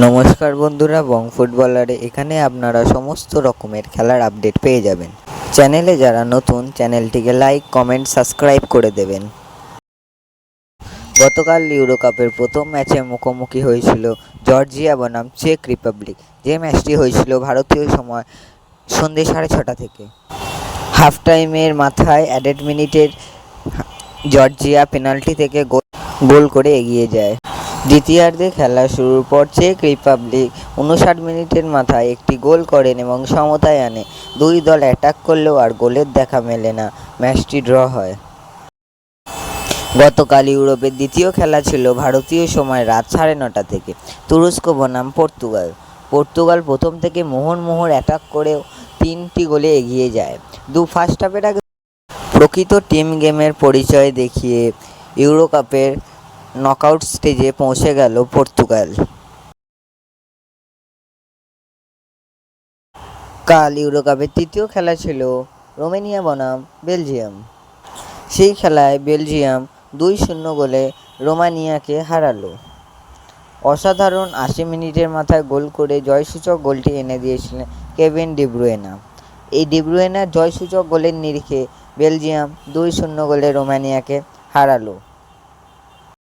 নমস্কার বন্ধুরা, বং ফুটবলারে এখানে আপনারা সমস্ত রকমের খেলার আপডেট পেয়ে যাবেন। চ্যানেলে যারা নতুন, চ্যানেলটিকে লাইক, কমেন্ট, সাবস্ক্রাইব করে দেবেন। গতকাল ইউরো কাপের প্রথম ম্যাচে মুখোমুখি হয়েছিল জর্জিয়া বনাম চেক রিপাবলিক। যে ম্যাচটি হয়েছিল ভারতীয় সময় সন্ধ্যে 6:30 থেকে। হাফ টাইমের মাথায় অ্যাডেড মিনিটের জর্জিয়া পেনাল্টি থেকে গোল করে এগিয়ে যায়। দ্বিতীয়ার্ধে খেলা শুরুর পর চেক রিপাবলিক 59 মিনিটের মাথায় একটি গোল করেন এবং সমতায় আনে। দুই দল অ্যাটাক করলেও আর গোলের দেখা মেলে না, ম্যাচটি ড্র হয়। গতকাল ইউরোপের দ্বিতীয় খেলা ছিল ভারতীয় সময় রাত 9:30 থেকে তুরস্ক বনাম পর্তুগাল প্রথম থেকে মোহর অ্যাটাক করেও 3টি গোলে এগিয়ে যায়। ফার্স্ট হাফের আগে প্রকৃত টিম গেমের পরিচয় দেখিয়ে ইউরো কাপের নকআউট স্টেজে পৌঁছে গেল পর্তুগাল। কাল ইউরো কাপের তৃতীয় খেলা ছিল রোমানিয়া বনাম বেলজিয়াম। সেই খেলায় বেলজিয়াম 2-0 গোলে রোমানিয়াকে হারালো। অসাধারণ 80 মিনিটের মাথায় গোল করে জয়সূচক গোলটি এনে দিয়েছিলেন কেভিন ডি ব্রুয়না। এই ডি ব্রুয়নার জয়সূচক গোলের নিরিখে বেলজিয়াম 2-0 গোলে রোমানিয়াকে হারালো।